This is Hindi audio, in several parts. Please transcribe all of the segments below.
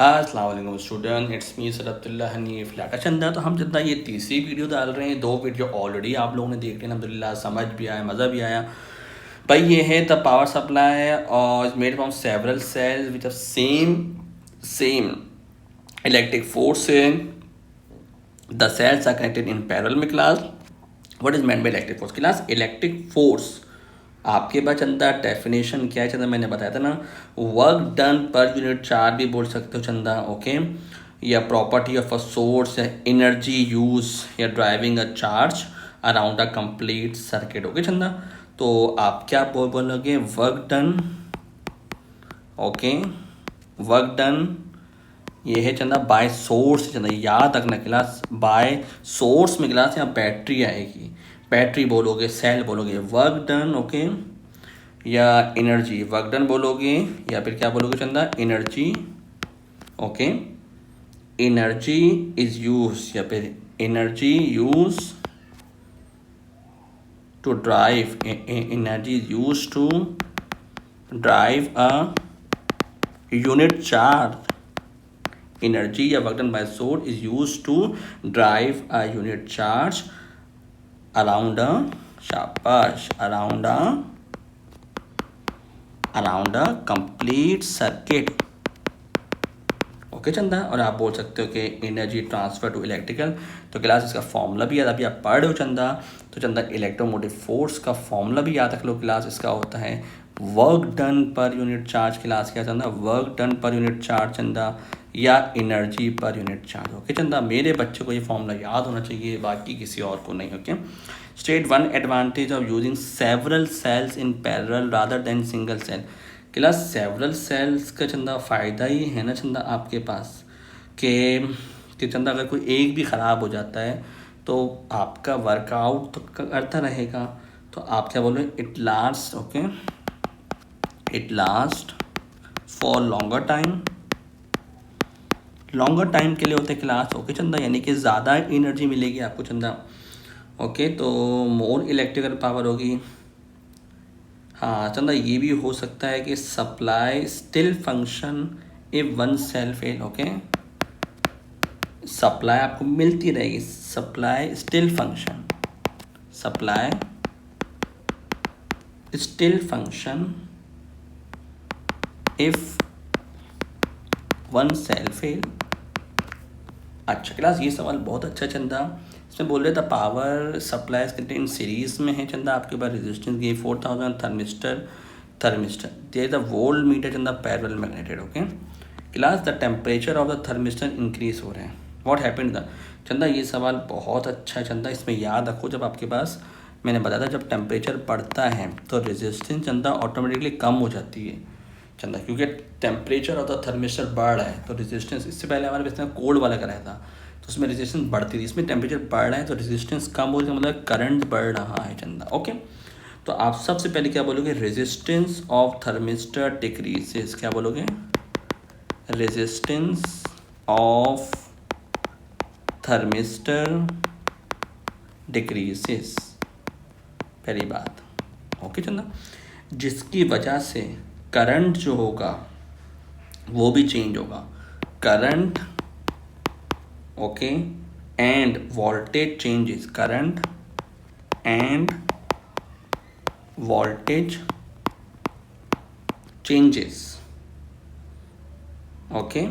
अस्सलाम वालेकुम स्टूडेंट, इट्स मी सरअब्दुल्ला हनीफ लाटा चंदा। तो हम चंदा ये तीसरी वीडियो डाल रहे हैं। 2 वीडियो ऑलरेडी आप लोगों ने देख ली, अल्हम्दुलिल्लाह समझ भी आया, मज़ा भी आया। भाई ये है द पावर सप्लाई और made from several cells which are same electric force. The cells are connected in parallel में class. What is meant by electric force class? Electric force आपके पास चंदा डेफिनेशन क्या है चंदा, मैंने बताया था ना, work done per unit charge भी बोल सकते हो चंदा, ओके, या प्रॉपर्टी ऑफ अ सोर्स, या एनर्जी यूज, या driving a charge around a complete circuit, okay चंदा। तो आप क्या बोलोगे? Work done, okay, work done ये है चंदा बाय सोर्स। चंदा याद रखना क्लास, बाय सोर्स में क्लास यहाँ बैटरी आएगी, बैटरी बोलोगे, सेल बोलोगे, वर्क डन, ओके, या एनर्जी, वर्क डन बोलोगे, या फिर क्या बोलोगे Chanda? Energy, okay, energy is use, या फिर energy use to drive, energy is use to drive a unit charge. Energy या work done by source is used to drive a unit charge around a shabash around a complete circuit, okay चंदा। और आप बोल सकते हो कि एनर्जी ट्रांसफर टू इलेक्ट्रिकल, तो क्लास इसका फॉर्मूला भी याद, अभी आप पढ़ रहे हो चंदा, तो चंदा इलेक्ट्रोमोटिव फोर्स का फॉर्मूला भी याद रख लो क्लास। इसका होता है work done per unit charge. Class क्या चंदा? Work done per unit charge चंदा, या energy per unit charge, okay चंदा। मेरे बच्चे को ये फॉर्मूला याद होना चाहिए, बाकी किसी और को नहीं, okay. State one advantage of using several cells in parallel rather than single cell. Class several cells का चंदा फ़ायदा ही है ना चंदा आपके पास कि चंदा अगर कोई एक भी ख़राब हो जाता है तो आपका वर्कआउट तो करता रहेगा। तो आप क्या बोलो? It last, okay, it last for longer time के लिए होते क्लास, ओके चंदा, यानी कि ज़्यादा एनर्जी मिलेगी आपको चंदा, ओके। तो मोर इलेक्ट्रिकल पावर होगी। हाँ चंदा, ये भी हो सकता है कि supply still function if one cell fail, okay, supply आपको मिलती रहेगी, supply still function, supply still function if one cell fail. अच्छा क्लास, ये सवाल बहुत अच्छा चंदा। इसमें बोल रहे थे पावर सप्लाई कंटेंट सीरीज में है चंदा, आपके पास रेजिस्टेंस ये 4000 thermistor there the voltmeter Chanda parallel में connected, okay. Class the temperature of the thermistor increase हो रहे हैं, व्हाट हैपेंड द चंदा। ये सवाल बहुत अच्छा है चंदा। इसमें याद रखो, जब आपके पास मैंने बताया था जब टेम्परेचर बढ़ता है तो रेजिस्टेंस चंदा ऑटोमेटिकली कम हो जाती है चंदा, क्योंकि टेम्परेचर ऑफ द थर्मिस्टर बढ़ रहा है तो रेजिस्टेंस, इससे पहले हमारे पास कोल्ड वाला कराया था तो उसमें रेजिस्टेंस बढ़ती थी, इसमें टेम्परेचर बढ़ रहा है तो रेजिस्टेंस कम हो रही है, मतलब करंट बढ़ रहा है चंदा, ओके। तो आप सबसे पहले क्या बोलोगे? रेजिस्टेंस ऑफ थर्मिस्टर डिक्रीजेस, क्या बोलोगे? रेजिस्टेंस ऑफ थर्मिस्टर डिक्रीजेस, पहली बात, ओके चंदा, जिसकी वजह से करंट जो होगा वो भी चेंज होगा, current, okay, end voltage changes, current end voltage changes, okay.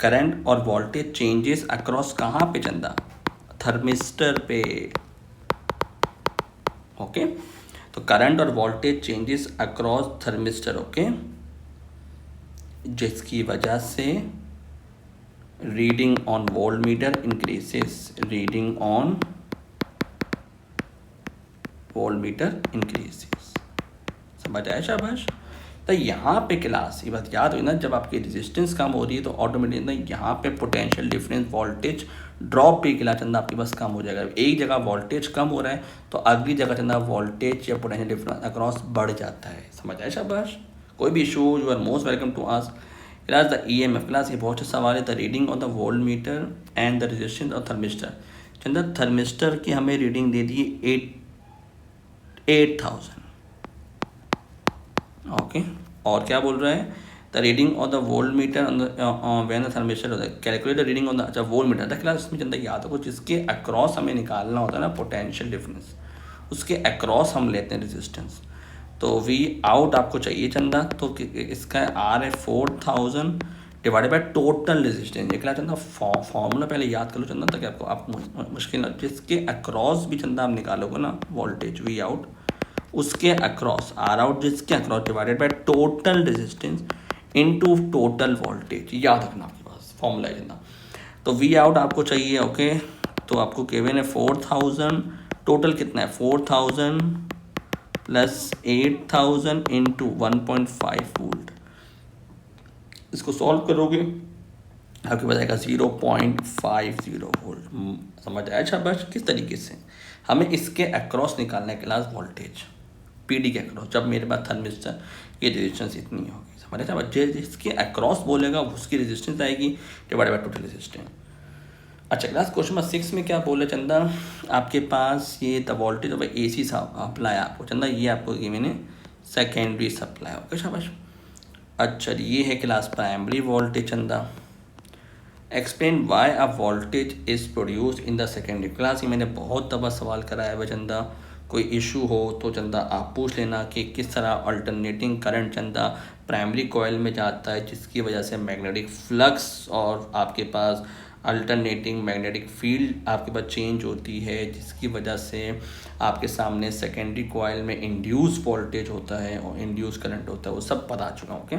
Current और वोल्टेज चेंजेस अक्रॉस कहाँ पे चंदा? थर्मिस्टर पे, ओके। तो करंट और voltage changes across thermistor, okay, जिसकी वजह से reading on volt meter increases, reading on volt meter increases, समझ आया? शाबाश। तो यहाँ पे क्लास ये बात याद हुई ना, जब आपकी रेजिस्टेंस कम हो रही है तो ऑटोमेटिक ना यहाँ पे पोटेंशियल डिफरेंस वोल्टेज ड्रॉप भी किला चंदा आपके पास कम हो जाएगा। एक जगह वोल्टेज कम हो रहा है तो अगली जगह चंदा वोल्टेज या पोटेंशियल डिफरेंस अक्रॉस बढ़ जाता है, समझ आया? शाबाश। कोई भी issue, you are most welcome to ask. Class the EMF, class ये बहुत अच्छा सवाल है। The reading of the voltmeter and the resistance of thermistor. Chanda thermistor की हमें रीडिंग दे दी 8000, ओके, और क्या बोल रहा है, the reading of the volt meter when the thermistor होता है, calculate the reading on the, अच्छा वोल्ट मीटर था क्लास, इसमें चंदा याद हो जिसके अक्रॉस हमें निकालना होता है ना पोटेंशियल डिफरेंस, उसके अक्रॉस हम लेते हैं रेजिस्टेंस। तो वी आउट आपको चाहिए चंदा, तो इसका आर है 4000 डिवाइडेड बाय टोटल रेजिस्टेंस। ये क्या चंदा फॉर्मूला पहले याद कर लो चंदा, ताकि आपको मुश्किल ना, जिसके अक्रॉस भी चंदा आप निकालोगे ना वोल्टेज वी आउट, उसके अक्रॉस आर आउट जिसके across divided by total resistance into total voltage, याद रखना आपके पास फॉर्मूला है चंदा। तो वी आउट आपको चाहिए, ओके, तो आपको केवन है 4000, टोटल कितना है 4000 प्लस 8000 इंटू 1.5 वोल्ट। इसको सॉल्व करोगे आपके पास आएगा 0.50 वोल्ट। समझ आया? अच्छा बस किस तरीके से हमें इसके अक्रॉस निकालने के क्लास वोल्टेज पीडी के अक्रॉस, जब मेरे पास थर्मिस्टर की रेजिस्टेंस इतनी होगी, समझ आया? बच्चे जिसके अक्रॉस बोलेगा उसकी रेजिस्टेंस आएगी डिवाइडेड बाय टोटल रेजिस्टेंस। अच्छा क्लास क्वेश्चन नंबर 6 में क्या बोले चंदा, आपके पास ये the voltage of AC supply आपको चंदा, ये आपको ये मैंने सेकेंडरी सप्लाई, ओके शाबाश। अच्छा ये है क्लास प्राइमरी वोल्टेज चंदा, explain why a voltage is produce in the secondary. Class ये मैंने बहुत दफ़ा सवाल कराया हुआ चंदा, कोई इशू हो तो चंदा आप पूछ लेना कि किस तरह अल्टरनेटिंग करंट चंदा प्राइमरी कॉइल में जाता है, जिसकी वजह से मैग्नेटिक फ्लक्स और आपके पास अल्टरनेटिंग मैग्नेटिक फील्ड आपके पास चेंज होती है, जिसकी वजह से आपके सामने सेकेंडरी कॉइल में इंड्यूस वोल्टेज होता है और इंड्यूस करंट होता है, वो सब पता चुका। ओके,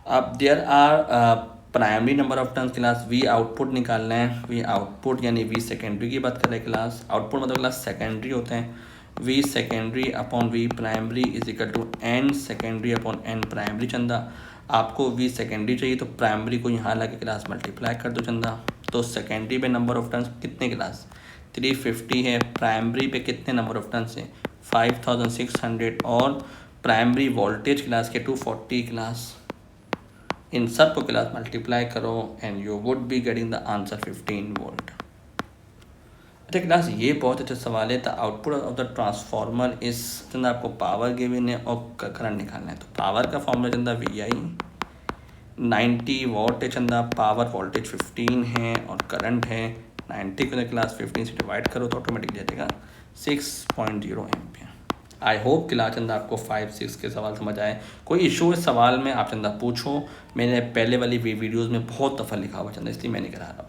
अब there are primary number of turns class, V output निकालना है, वी आउटपुट यानी वी सेकेंडरी की बात कर रहे हैं क्लास, आउटपुट मतलब क्लास सेकेंडरी होते हैं, V secondary upon V primary is equal to N secondary upon N primary Chanda. आपको वी सेकेंडरी चाहिए तो प्राइमरी को यहाँ ला के क्लास मल्टीप्लाई कर दो चंदा, तो सेकेंडरी पे नंबर ऑफ टर्न्स कितने क्लास 350 है, प्राइमरी पे कितने नंबर ऑफ टर्न्स है 5600 और प्राइमरी वोल्टेज क्लास के 240 क्लास, इन सब को क्लास मल्टीप्लाई करो and you would be getting the answer 15 volt. अच्छा क्लास ये बहुत अच्छा सवाल है, the output of the transformer इस चंदा आपको पावर गिवन है और करंट निकालना है, तो पावर का फॉर्मूला चंदा VI 90 वॉट है चंदा, पावर वोल्टेज 15 है और करंट है 90 को क्लास 15 से डिवाइड करो तो ऑटोमेटिक जाएगा 6.0 एम्पियर। आई होप क्लास चंदा आपको 5-6 के सवाल समझ आए। कोई इशू इस सवाल में आप चंदा पूछो, मैंने पहले वाली वीडियोज़ में बहुत दफ़ा लिखा हुआ चंदा, इसलिए मैं नहीं करा रहा।